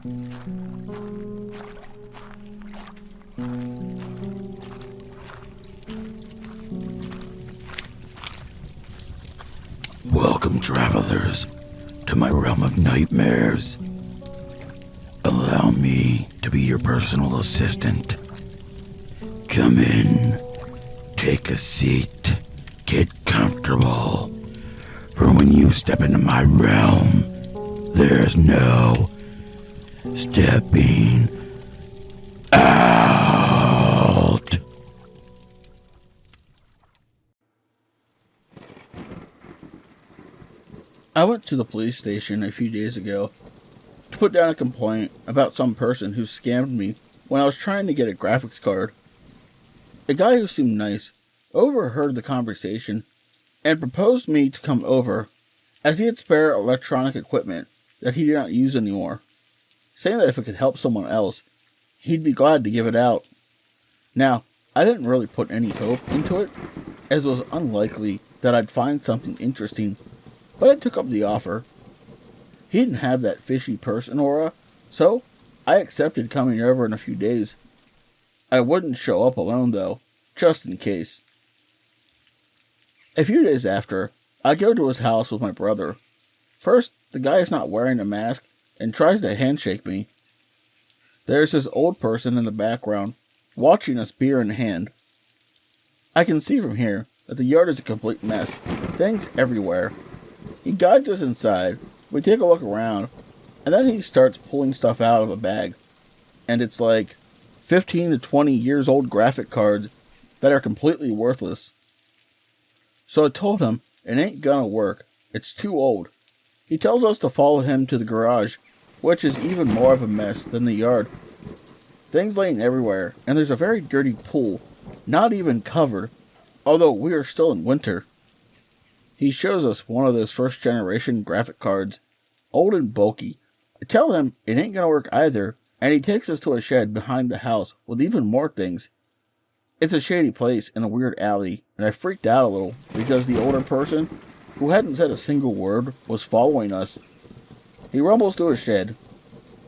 Welcome, travelers, to my realm of nightmares. Allow me to be your personal assistant. Come in, take a seat, get comfortable. For when you step into my realm, there's no stepping out. I went to the police station a few days ago to put down a complaint about some person who scammed me when I was trying to get a graphics card. A guy who seemed nice overheard the conversation and proposed me to come over as he had spare electronic equipment that he did not use anymore, saying that if it could help someone else, he'd be glad to give it out. Now, I didn't really put any hope into it, as it was unlikely that I'd find something interesting, but I took up the offer. He didn't have that fishy person aura, so I accepted coming over in a few days. I wouldn't show up alone, though, just in case. A few days after, I go to his house with my brother. First, the guy is not wearing a mask and tries to handshake me. There's this old person in the background, watching us beer in hand. I can see from here that the yard is a complete mess, things everywhere. He guides us inside, we take a look around, and then he starts pulling stuff out of a bag. And it's like 15 to 20 years old graphic cards that are completely worthless. So I told him it ain't gonna work, it's too old. He tells us to follow him to the garage, which is even more of a mess than the yard. Things laying everywhere, and there's a very dirty pool, not even covered, although we are still in winter. He shows us one of those first generation graphic cards, old and bulky. I tell him it ain't gonna work either, and he takes us to a shed behind the house with even more things. It's a shady place in a weird alley, and I freaked out a little because the older person, who hadn't said a single word, was following us. He rumbles to a shed,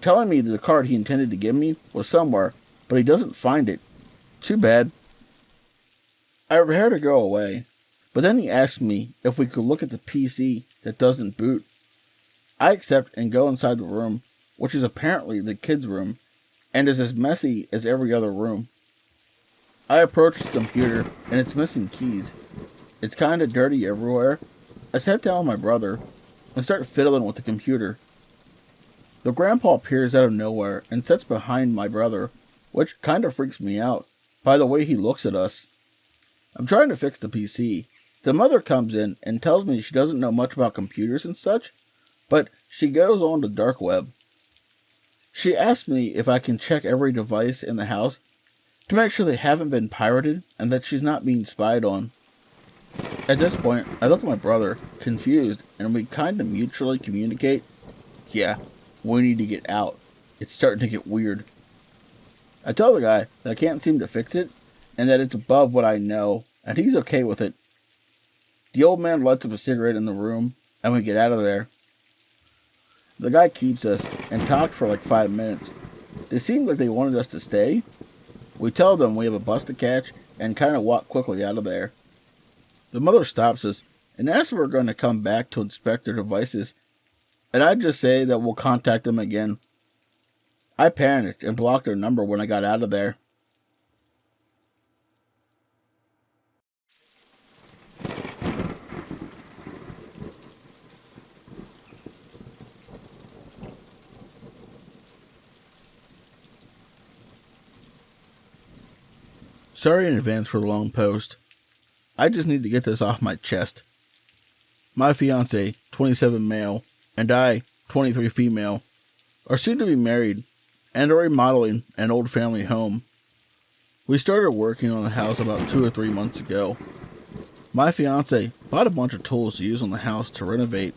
telling me that the card he intended to give me was somewhere, but he doesn't find it. Too bad. I prepare to go away, but then he asks me if we could look at the PC that doesn't boot. I accept and go inside the room, which is apparently the kids' room, and is as messy as every other room. I approach the computer, and it's missing keys. It's kinda dirty everywhere. I sat down with my brother and start fiddling with the computer. The grandpa appears out of nowhere and sits behind my brother, which kinda freaks me out by the way he looks at us. I'm trying to fix the PC. The mother comes in and tells me she doesn't know much about computers and such, but she goes on the dark web. She asks me if I can check every device in the house to make sure they haven't been pirated and that she's not being spied on. At this point, I look at my brother, confused, and we kind of mutually communicate, yeah, we need to get out. It's starting to get weird. I tell the guy that I can't seem to fix it, and that it's above what I know, and he's okay with it. The old man lights up a cigarette in the room, and we get out of there. The guy keeps us, and talked for like 5 minutes. They seemed like they wanted us to stay. We tell them we have a bus to catch, and kind of walk quickly out of there. The mother stops us, and asks if we're going to come back to inspect their devices, and I just say that we'll contact them again. I panicked and blocked their number when I got out of there. Sorry in advance for the long post. I just need to get this off my chest. My fiancé, 27 male, and I, 23 female, are soon to be married and are remodeling an old family home. We started working on the house about 2 or 3 months ago. My fiancé bought a bunch of tools to use on the house to renovate.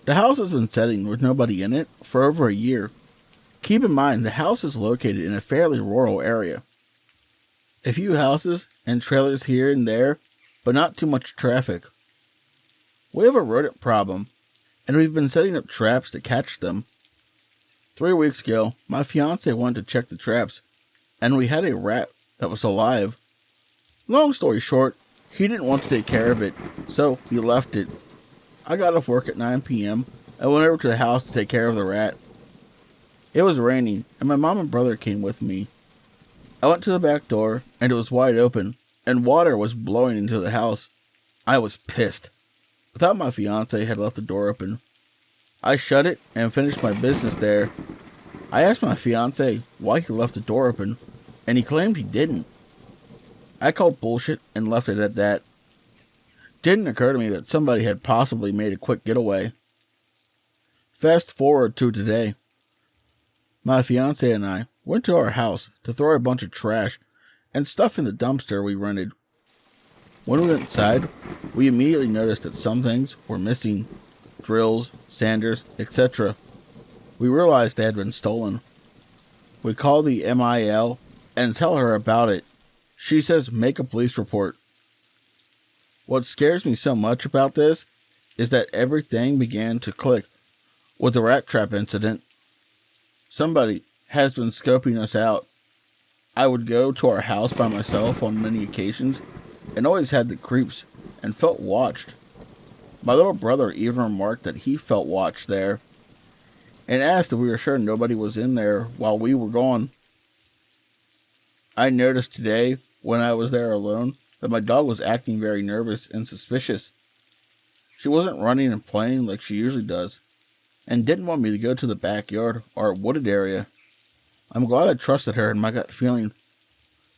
The house has been sitting with nobody in it for over a year. Keep in mind, the house is located in a fairly rural area. A few houses and trailers here and there, but not too much traffic. We have a rodent problem, and we've been setting up traps to catch them. 3 weeks ago, my fiance wanted to check the traps, and we had a rat that was alive. Long story short, he didn't want to take care of it, so he left it. I got off work at 9 p.m. and went over to the house to take care of the rat. It was raining, and my mom and brother came with me. I went to the back door, and it was wide open, and water was blowing into the house. I was pissed. I thought my fiance had left the door open. I shut it and finished my business there. I asked my fiance why he left the door open, and he claimed he didn't. I called bullshit and left it at that. Didn't occur to me that somebody had possibly made a quick getaway. Fast forward to today. My fiance and I went to our house to throw a bunch of trash and stuff in the dumpster we rented. When we went inside, we immediately noticed that some things were missing. Drills, sanders, etc. We realized they had been stolen. We called the MIL and tell her about it. She says make a police report. What scares me so much about this is that everything began to click with the rat trap incident. Somebody has been scoping us out. I would go to our house by myself on many occasions and always had the creeps and felt watched. My little brother even remarked that he felt watched there and asked if we were sure nobody was in there while we were gone. I noticed today when I was there alone that my dog was acting very nervous and suspicious. She wasn't running and playing like she usually does and didn't want me to go to the backyard or wooded area. I'm glad I trusted her and my gut feeling.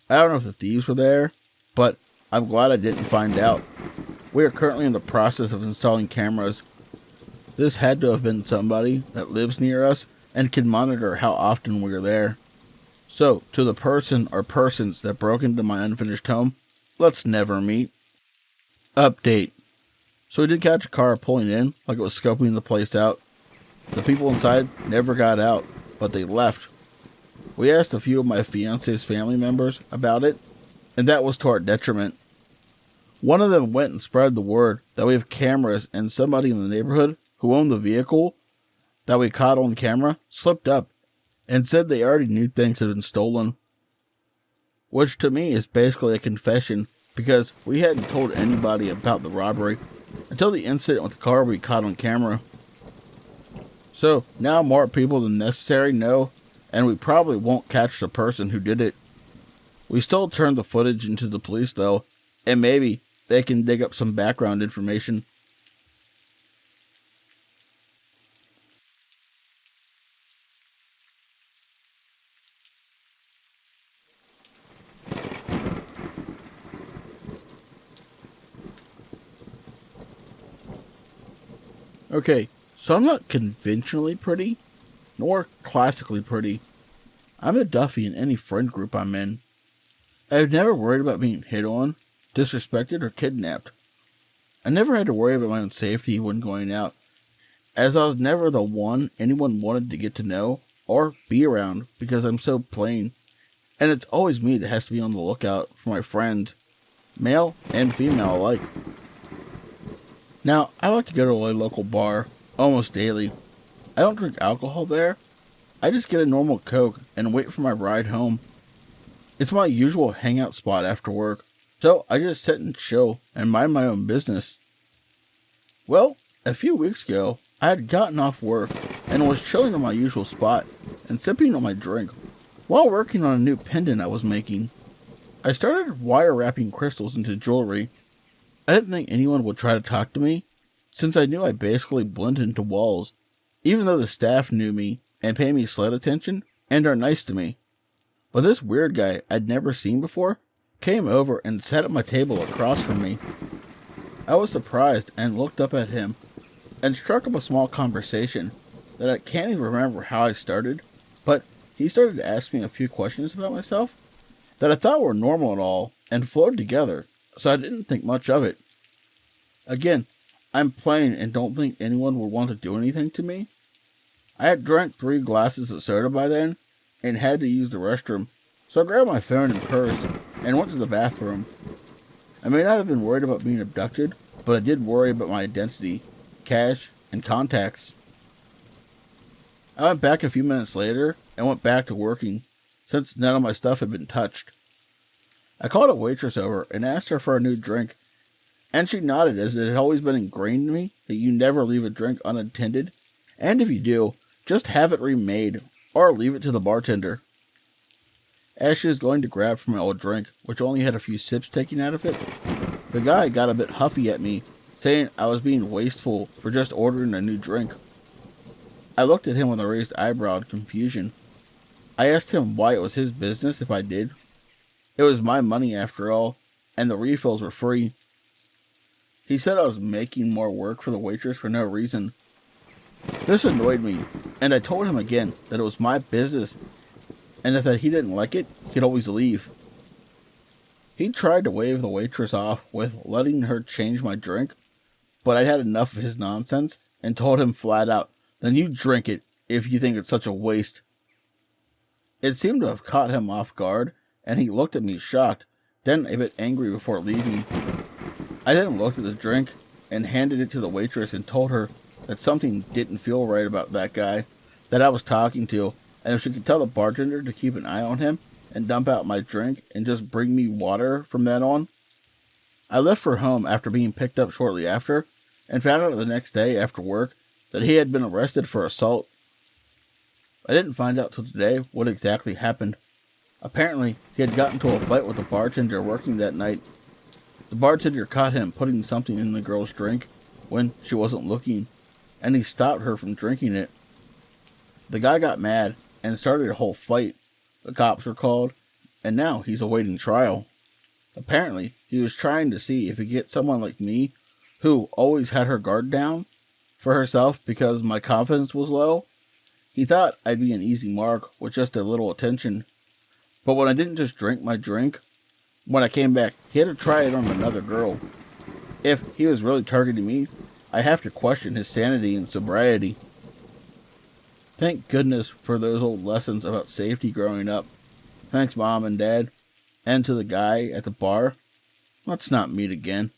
I don't know if the thieves were there, but I'm glad I didn't find out. We are currently in the process of installing cameras. This had to have been somebody that lives near us and can monitor how often we are there. So, to the person or persons that broke into my unfinished home, let's never meet. Update. So we did catch a car pulling in like it was scoping the place out. The people inside never got out, but they left. We asked a few of my fiance's family members about it, and that was to our detriment. One of them went and spread the word that we have cameras, and somebody in the neighborhood who owned the vehicle that we caught on camera slipped up and said they already knew things had been stolen. Which to me is basically a confession because we hadn't told anybody about the robbery until the incident with the car we caught on camera. So now more people than necessary know, and we probably won't catch the person who did it. We still turned the footage into the police though, and maybe they can dig up some background information. Okay, so I'm not conventionally pretty, nor classically pretty. I'm a Duffy in any friend group I'm in. I've never worried about being hit on, disrespected, or kidnapped. I never had to worry about my own safety when going out, as I was never the one anyone wanted to get to know or be around because I'm so plain, and it's always me that has to be on the lookout for my friends, male and female alike. Now, I like to go to a local bar almost daily. I don't drink alcohol there. I just get a normal Coke and wait for my ride home. It's my usual hangout spot after work, so I just sit and chill and mind my own business. Well, a few weeks ago, I had gotten off work and was chilling in my usual spot and sipping on my drink while working on a new pendant I was making. I started wire wrapping crystals into jewelry. I didn't think anyone would try to talk to me, since I knew I basically blended into walls, even though the staff knew me and pay me slight attention and are nice to me. But this weird guy I'd never seen before came over and sat at my table across from me. I was surprised and looked up at him and struck up a small conversation that I can't even remember how I started, but he started to ask me a few questions about myself that I thought were normal and all and flowed together, so I didn't think much of it. Again, I'm plain and don't think anyone would want to do anything to me. I had drank 3 glasses of soda by then and had to use the restroom, so I grabbed my phone and purse and went to the bathroom. I may not have been worried about being abducted, but I did worry about my identity, cash, and contacts. I went back a few minutes later and went back to working, since none of my stuff had been touched. I called a waitress over and asked her for a new drink, and she nodded as it had always been ingrained in me that you never leave a drink unattended, and if you do, just have it remade, or leave it to the bartender. As she was going to grab for my old drink, which only had a few sips taken out of it, the guy got a bit huffy at me, saying I was being wasteful for just ordering a new drink. I looked at him with a raised eyebrow in confusion. I asked him why it was his business if I did. It was my money after all, and the refills were free. He said I was making more work for the waitress for no reason. This annoyed me, and I told him again that it was my business, and if he didn't like it, he could always leave. He tried to wave the waitress off with letting her change my drink, but I had enough of his nonsense and told him flat out, "Then you drink it if you think it's such a waste." It seemed to have caught him off guard, and he looked at me shocked, then a bit angry before leaving. I then looked at the drink and handed it to the waitress and told her that something didn't feel right about that guy that I was talking to, and if she could tell the bartender to keep an eye on him and dump out my drink and just bring me water from then on. I left for home after being picked up shortly after, and found out the next day after work that he had been arrested for assault. I didn't find out till today what exactly happened. Apparently, he had gotten into a fight with the bartender working that night. The bartender caught him putting something in the girl's drink when she wasn't looking, and he stopped her from drinking it. The guy got mad and started a whole fight. The cops were called, and now he's awaiting trial. Apparently, he was trying to see if he could get someone like me, who always had her guard down for herself because my confidence was low. He thought I'd be an easy mark with just a little attention. But when I didn't just drink my drink, when I came back, he had to try it on another girl. If he was really targeting me, I have to question his sanity and sobriety. Thank goodness for those old lessons about safety growing up. Thanks, Mom and Dad. And to the guy at the bar. Let's not meet again.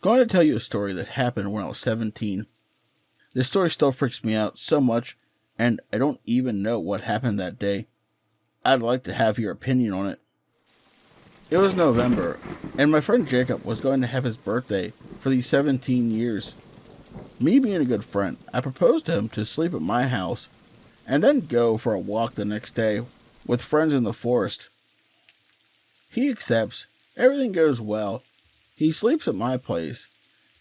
Going to tell you a story that happened when I was 17. This story still freaks me out so much, and I don't even know what happened that day. I'd like to have your opinion on it. It was November, and my friend Jacob was going to have his birthday for these 17 years. Me being a good friend, I proposed to him to sleep at my house, and then go for a walk the next day with friends in the forest. He accepts, everything goes well. He sleeps at my place,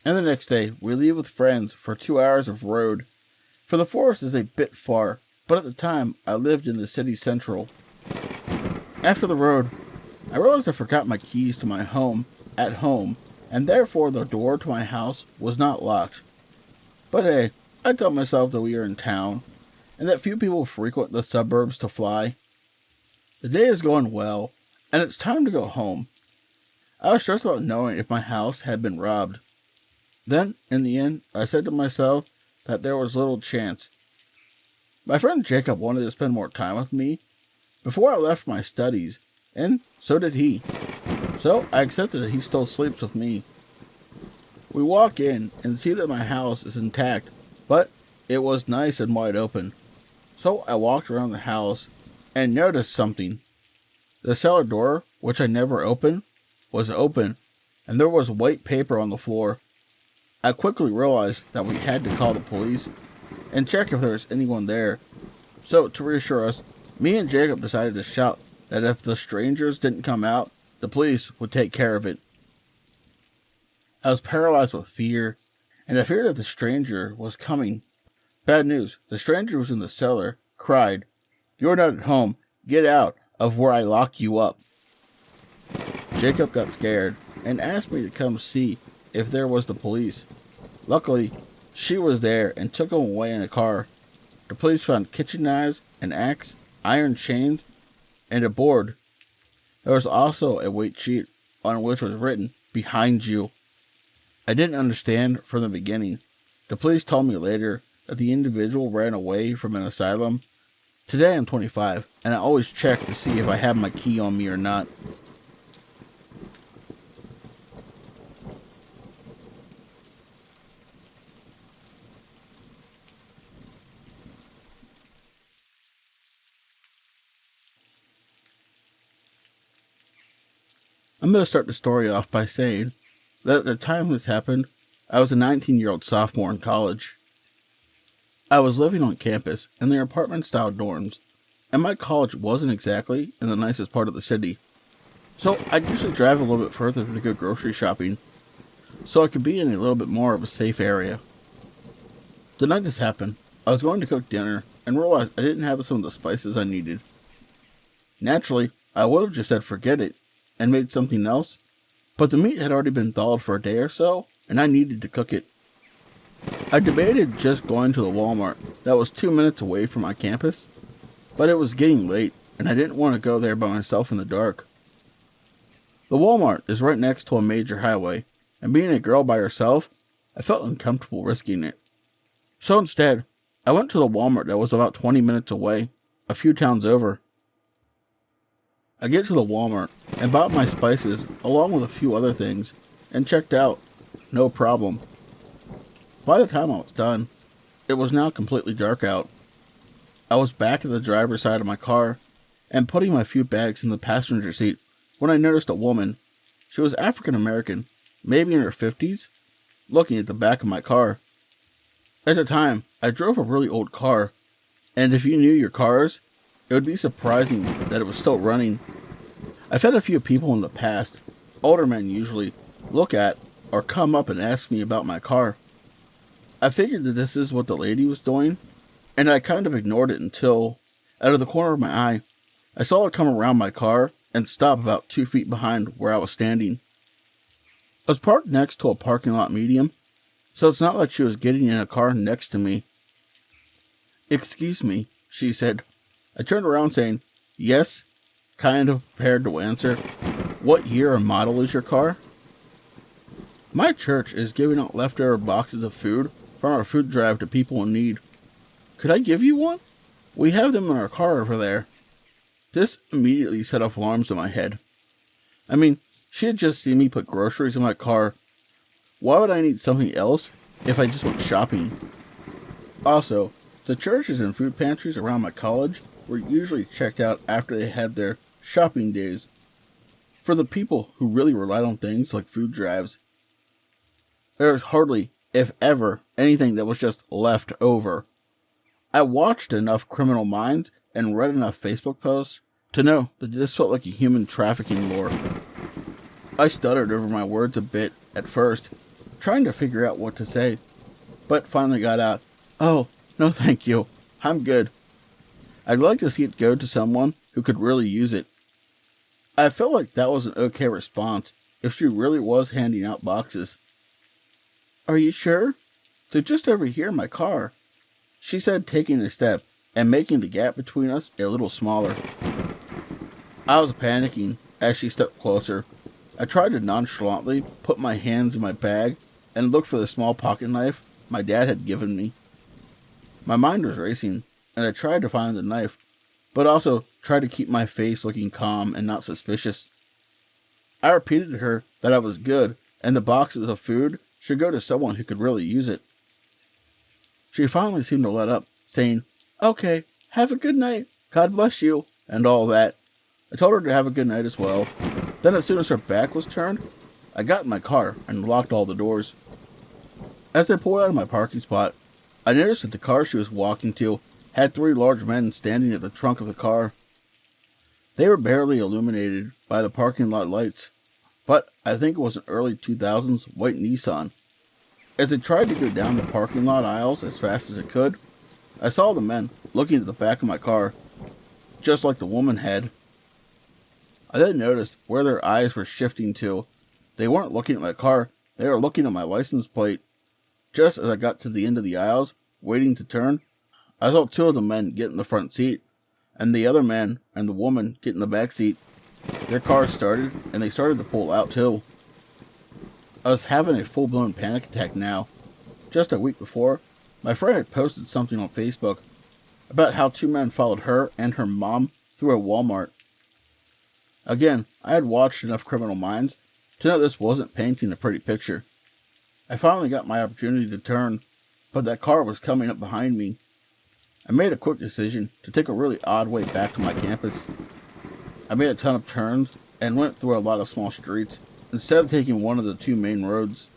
and the next day we leave with friends for 2 hours of road, for the forest is a bit far, but at the time I lived in the city central. After the road, I realized I forgot my keys to my home at home, and therefore the door to my house was not locked. But hey, I tell myself that we are in town, and that few people frequent the suburbs to fly. The day is going well, and it's time to go home. I was stressed about knowing if my house had been robbed. Then, in the end, I said to myself that there was little chance. My friend Jacob wanted to spend more time with me before I left my studies, and so did he. So I accepted that he still sleeps with me. We walk in and see that my house is intact, but it was nice and wide open. So I walked around the house and noticed something. The cellar door, which I never opened, was open, and there was white paper on the floor. I quickly realized that we had to call the police and check if there was anyone there. So, to reassure us, me and Jacob decided to shout that if the strangers didn't come out, the police would take care of it. I was paralyzed with fear, and I feared that the stranger was coming. Bad news, the stranger was in the cellar, cried, "You're not at home, get out of where I locked you up." Jacob got scared and asked me to come see if there was the police. Luckily, she was there and took him away in a car. The police found kitchen knives, an axe, iron chains, and a board. There was also a white sheet on which was written, "Behind you." I didn't understand from the beginning. The police told me later that the individual ran away from an asylum. Today I'm 25, and I always check to see if I have my key on me or not. I'm going to start the story off by saying that at the time this happened, I was a 19-year-old sophomore in college. I was living on campus in their apartment-style dorms, and my college wasn't exactly in the nicest part of the city. So I'd usually drive a little bit further to go grocery shopping, so I could be in a little bit more of a safe area. The night this happened, I was going to cook dinner and realized I didn't have some of the spices I needed. Naturally, I would have just said forget it and made something else, but the meat had already been thawed for a day or so, and I needed to cook it. I debated just going to the Walmart that was 2 minutes away from my campus, but it was getting late, and I didn't want to go there by myself in the dark. The Walmart is right next to a major highway, and being a girl by herself, I felt uncomfortable risking it. So instead, I went to the Walmart that was about 20 minutes away, a few towns over. I get to the Walmart and bought my spices along with a few other things and checked out. No problem. By the time I was done, it was now completely dark out. I was back at the driver's side of my car and putting my few bags in the passenger seat when I noticed a woman. She was African American, maybe in her 50s, looking at the back of my car. At the time, I drove a really old car, and if you knew your cars, it would be surprising that it was still running. I've had a few people in the past, older men usually, look at or come up and ask me about my car. I figured that this is what the lady was doing, and I kind of ignored it until, out of the corner of my eye, I saw her come around my car and stop about 2 feet behind where I was standing. I was parked next to a parking lot median, so it's not like she was getting in a car next to me. "Excuse me," she said. I turned around saying, "Yes," kind of prepared to answer, "What year or model is your car?" My church is giving out leftover boxes of food from our food drive to people in need. Could I give you one? We have them in our car over there. This immediately set off alarms in my head. I mean, she had just seen me put groceries in my car. Why would I need something else if I just went shopping? Also, the churches and food pantries around my college were usually checked out after they had their shopping days. For the people who really relied on things like food drives, there was hardly, if ever, anything that was just left over. I watched enough Criminal Minds and read enough Facebook posts to know that this felt like a human trafficking lore. I stuttered over my words a bit at first, trying to figure out what to say, but finally got out, "Oh, no thank you. I'm good. I'd like to see it go to someone who could really use it." I felt like that was an okay response if she really was handing out boxes. "Are you sure? They're just over here in my car," she said, taking a step and making the gap between us a little smaller. I was panicking as she stepped closer. I tried to nonchalantly put my hands in my bag and look for the small pocket knife my dad had given me. My mind was racing, and I tried to find the knife, but also tried to keep my face looking calm and not suspicious. I repeated to her that I was good, and the boxes of food should go to someone who could really use it. She finally seemed to let up, saying, "Okay, have a good night, God bless you," and all that. I told her to have a good night as well. Then as soon as her back was turned, I got in my car and locked all the doors. As I pulled out of my parking spot, I noticed that the car she was walking to had 3 large men standing at the trunk of the car. They were barely illuminated by the parking lot lights, but I think it was an early 2000s white Nissan. As I tried to go down the parking lot aisles as fast as I could, I saw the men looking at the back of my car, just like the woman had. I then noticed where their eyes were shifting to. They weren't looking at my car, they were looking at my license plate. Just as I got to the end of the aisles, waiting to turn, I saw 2 of the men get in the front seat, and the other man and the woman get in the back seat. Their cars started, and they started to pull out too. I was having a full-blown panic attack now. Just a week before, My friend had posted something on Facebook about how two men followed her and her mom through a Walmart. Again, I had watched enough Criminal Minds to know this wasn't painting a pretty picture. I finally got my opportunity to turn, but that car was coming up behind me. I made a quick decision to take a really odd way back to my campus. I made a ton of turns and went through a lot of small streets instead of taking one of the two main roads.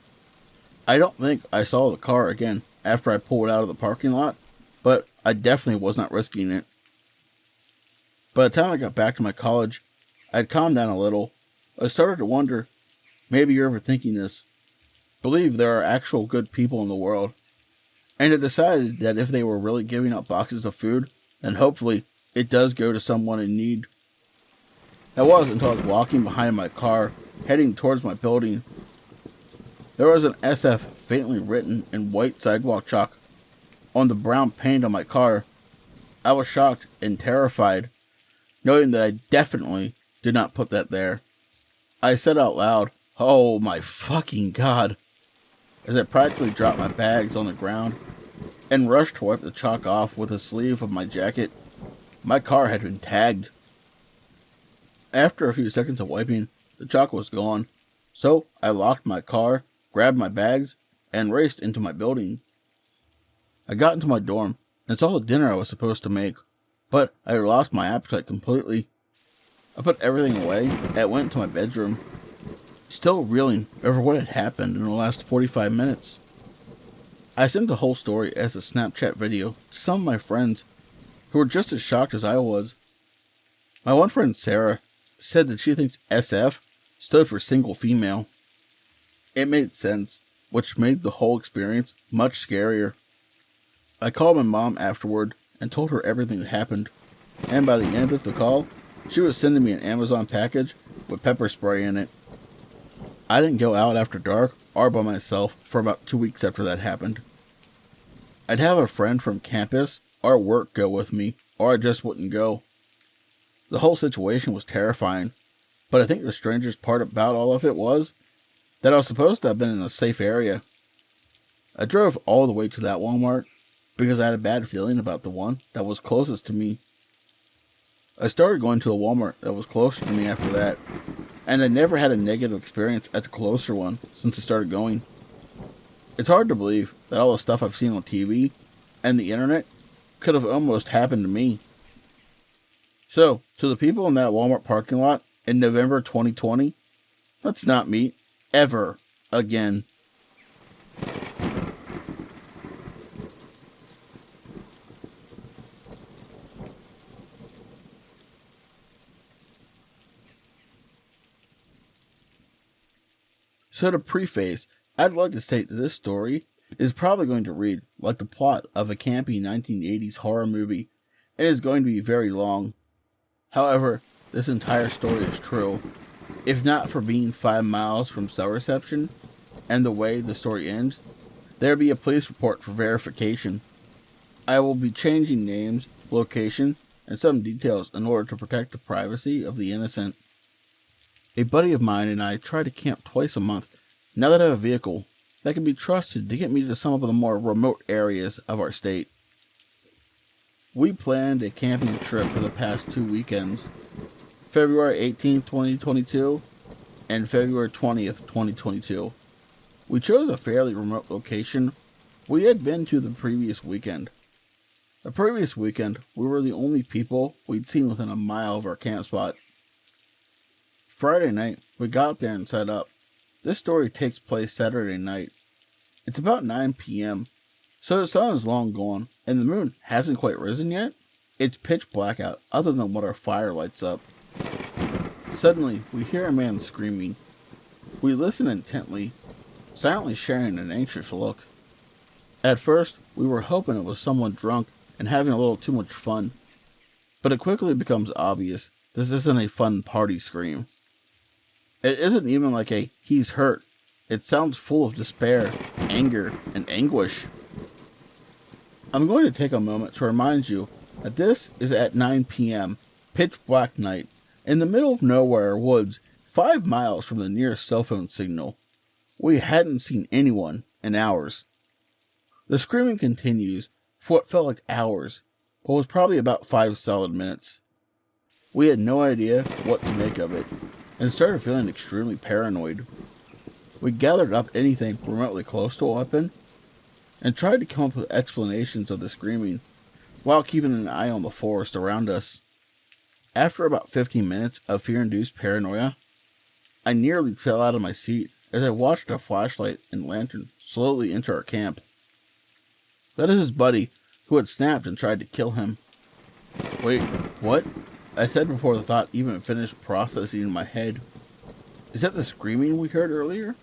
I don't think I saw the car again after I pulled out of the parking lot, but I definitely was not risking it. By the time I got back to my college, I had calmed down a little. I started to wonder, maybe you're overthinking this. Believe there are actual good people in the world. And I decided that if they were really giving out boxes of food, then hopefully it does go to someone in need. That wasn't until I was walking behind my car, heading towards my building. There was an SF faintly written in white sidewalk chalk on the brown paint on my car. I was shocked and terrified, knowing that I definitely did not put that there. I said out loud, "Oh my fucking God," as I practically dropped my bags on the ground and rushed to wipe the chalk off with the sleeve of my jacket. My car had been tagged. After a few seconds of wiping, the chalk was gone, so I locked my car, grabbed my bags, and raced into my building. I got into my dorm and saw the dinner I was supposed to make, but I had lost my appetite completely. I put everything away and went to my bedroom, still reeling over what had happened in the last 45 minutes. I sent the whole story as a Snapchat video to some of my friends who were just as shocked as I was. My one friend Sarah said that she thinks SF stood for single female. It made sense, which made the whole experience much scarier. I called my mom afterward and told her everything that happened, and by the end of the call, she was sending me an Amazon package with pepper spray in it. I didn't go out after dark or by myself for about 2 weeks after that happened. I'd have a friend from campus or work go with me, or I just wouldn't go. The whole situation was terrifying, but I think the strangest part about all of it was that I was supposed to have been in a safe area. I drove all the way to that Walmart because I had a bad feeling about the one that was closest to me. I started going to a Walmart that was closer to me after that, and I never had a negative experience at the closer one since I started going. It's hard to believe that all the stuff I've seen on TV and the internet could have almost happened to me. So, to the people in that Walmart parking lot in November 2020, let's not meet ever again. So to preface, I'd like to state that this story is probably going to read like the plot of a campy 1980s horror movie and is going to be very long. However, this entire story is true. If not for being 5 miles from cell reception and the way the story ends, there would be a police report for verification. I will be changing names, location, and some details in order to protect the privacy of the innocent. A buddy of mine and I try to camp twice a month now that I have a vehicle that can be trusted to get me to some of the more remote areas of our state. We planned a camping trip for the past 2 weekends, February 18th, 2022 and February 20th, 2022. We chose a fairly remote location we had been to the previous weekend. The previous weekend, we were the only people we'd seen within a mile of our camp spot. Friday night, we got there and set up. This story takes place Saturday night. It's about 9 p.m., so the sun is long gone, and the moon hasn't quite risen yet. It's pitch black out, other than what our fire lights up. Suddenly, we hear a man screaming. We listen intently, silently sharing an anxious look. At first, we were hoping it was someone drunk and having a little too much fun, but it quickly becomes obvious this isn't a fun party scream. It isn't even like a "he's hurt." It sounds full of despair, anger, and anguish. I'm going to take a moment to remind you that this is at 9 p.m., pitch black night, in the middle of nowhere woods, 5 miles from the nearest cell phone signal. We hadn't seen anyone in hours. The screaming continues for what felt like hours, but was probably about 5 solid minutes. We had no idea what to make of it, and started feeling extremely paranoid. We gathered up anything remotely close to a weapon, and tried to come up with explanations of the screaming, while keeping an eye on the forest around us. After about 15 minutes of fear-induced paranoia, I nearly fell out of my seat as I watched a flashlight and lantern slowly enter our camp. That is his buddy, who had snapped and tried to kill him. Wait, what? I said before the thought even finished processing in my head. Is that the screaming we heard earlier?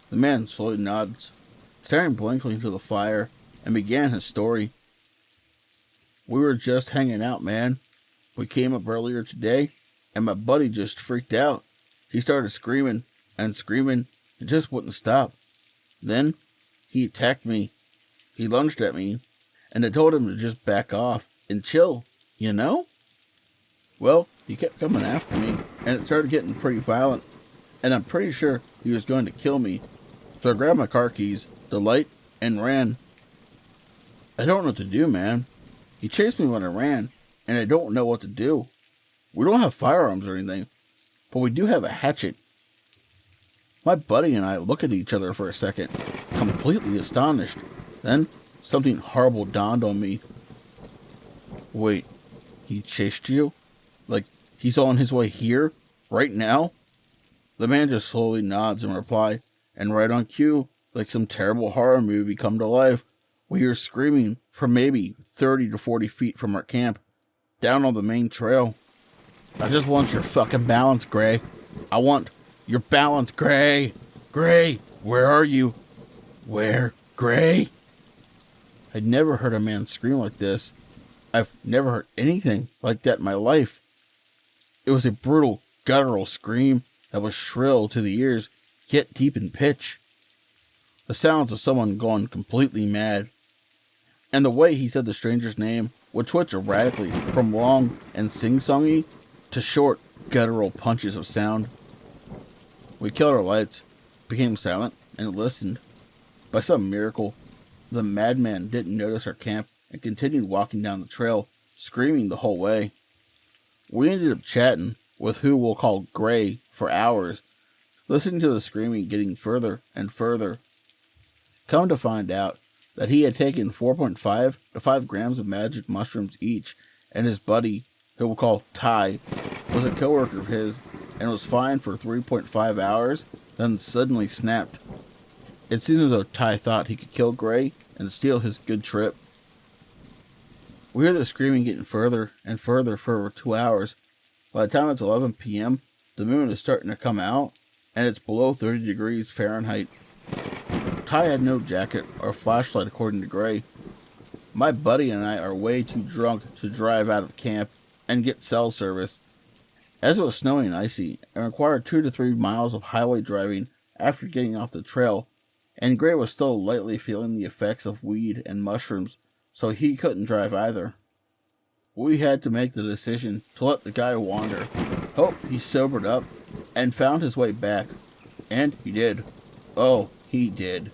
The man slowly nods, staring blankly into the fire, and began his story. We were just hanging out, man. We came up earlier today, and my buddy just freaked out. He started screaming and just wouldn't stop. Then, he attacked me. He lunged at me, and I told him to just back off and chill, you know? Well, he kept coming after me, and it started getting pretty violent, and I'm pretty sure he was going to kill me. So I grabbed my car keys, the light, and ran. I don't know what to do, man. He chased me when I ran, and I don't know what to do. We don't have firearms or anything, but we do have a hatchet. My buddy and I look at each other for a second, completely astonished. Then, something horrible dawned on me. Wait, he chased you? Like, he's on his way here? Right now? The man just slowly nods in reply, and right on cue, like some terrible horror movie come to life, we hear screaming from maybe 30 to 40 feet from our camp, down on the main trail. I just want your fucking balance, Gray. I want your balance, Gray. Gray, where are you? Where, Gray? I'd never heard a man scream like this. I've never heard anything like that in my life. It was a brutal, guttural scream that was shrill to the ears, yet deep in pitch. The sounds of someone gone completely mad. And the way he said the stranger's name would switch erratically from long and sing-songy to short, guttural punches of sound. We killed our lights, became silent, and listened. By some miracle, the madman didn't notice our camp and continued walking down the trail, screaming the whole way. We ended up chatting with who we'll call Gray for hours, listening to the screaming getting further and further. Come to find out that he had taken 4.5 to 5 grams of magic mushrooms each, and his buddy, who we'll call Ty, was a coworker of his and was fine for 3.5 hours, then suddenly snapped. It seems as though Ty thought he could kill Gray and steal his good trip. We hear the screaming getting further and further for over 2 hours. By the time it's 11 p.m., the moon is starting to come out, and it's below 30 degrees Fahrenheit. Ty had no jacket or flashlight according to Gray. My buddy and I are way too drunk to drive out of camp and get cell service, as it was snowing and icy and required 2 to 3 miles of highway driving after getting off the trail, and Gray was still lightly feeling the effects of weed and mushrooms, so he couldn't drive either. We had to make the decision to let the guy wander, hope he sobered up, and found his way back. And he did. Oh, he did.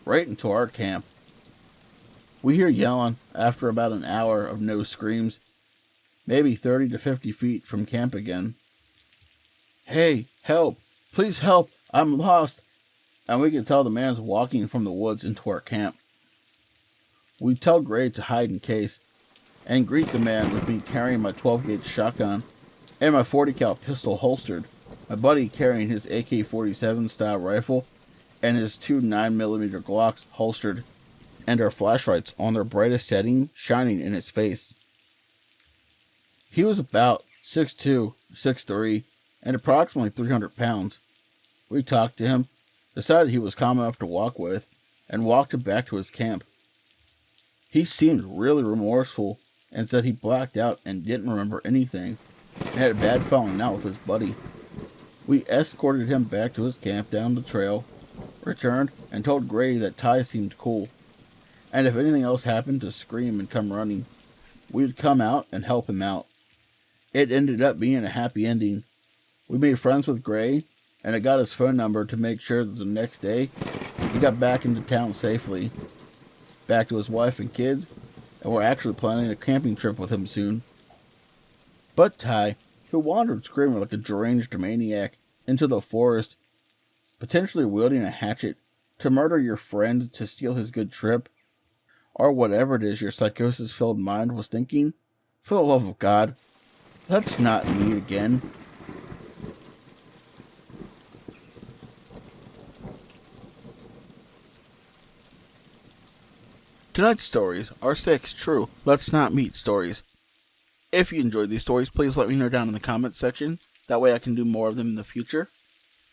Right into our camp. We hear yelling after about an hour of no screams, maybe 30 to 50 feet from camp again. Hey, help! Please help! I'm lost! And we can tell the man's walking from the woods into our camp. We tell Gray to hide in case, and greet the man with me carrying my 12-gauge shotgun and my 40 cal pistol holstered, my buddy carrying his AK-47 style rifle and his 2 9mm Glocks holstered, and our flashlights on their brightest setting shining in his face. He was about 6'2", 6'3", and approximately 300 pounds. We talked to him, decided he was calm enough to walk with, and walked him back to his camp. He seemed really remorseful and said he blacked out and didn't remember anything and had a bad falling out with his buddy. We escorted him back to his camp down the trail, returned, and told Gray that Ty seemed cool, and if anything else happened to scream and come running, we'd come out and help him out. It ended up being a happy ending. We made friends with Gray, and I got his phone number to make sure that the next day he got back into town safely. back to his wife and kids, and we're actually planning a camping trip with him soon. But Ty, who wandered screaming like a deranged maniac into the forest, potentially wielding a hatchet to murder your friend to steal his good trip, or whatever it is your psychosis-filled mind was thinking, for the love of God, let's not meet again. Tonight's stories are 6 true let's not meet stories. If you enjoyed these stories, please let me know down in the comments section. That way I can do more of them in the future.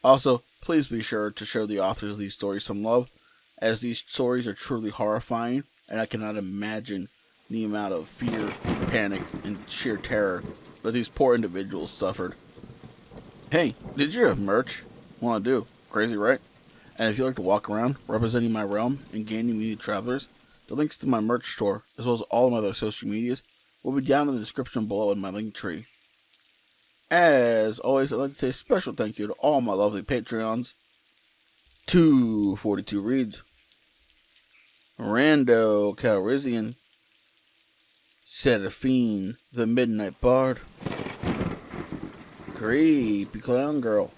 Also, please be sure to show the authors of these stories some love, as these stories are truly horrifying, and I cannot imagine the amount of fear, panic, and sheer terror that these poor individuals suffered. Hey, did you have merch? Want to do? Crazy, right? And if you like to walk around representing my realm and gaining new travelers, the links to my merch store, as well as all of my other social medias, will be down in the description below in my link tree. As always, I'd like to say a special thank you to all my lovely Patreons. 242 Reads, Rando Calrissian, Seraphine the Midnight Bard, Creepy Clown Girl,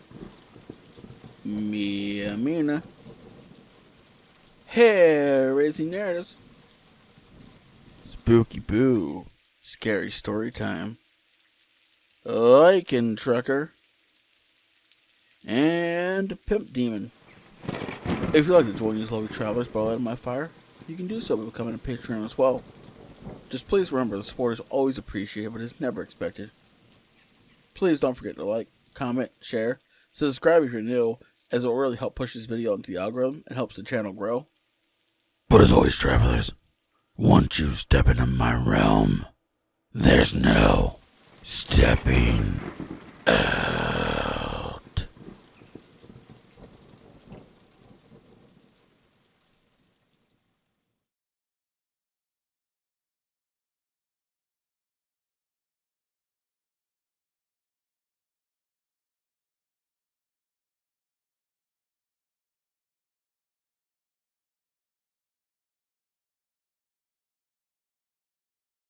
Mia Mina, Hair Raising Narratives, Spooky Boo, Scary Story Time, Lycan Trucker, and Pimp Demon. If you'd like to join these lovely travelers by light of my fire, you can do so by becoming a Patreon as well. Just please remember the support is always appreciated but is never expected. Please don't forget to like, comment, share, subscribe if you're new, as it will really help push this video into the algorithm and helps the channel grow. But as always, travelers, once you step into my realm, there's no stepping out.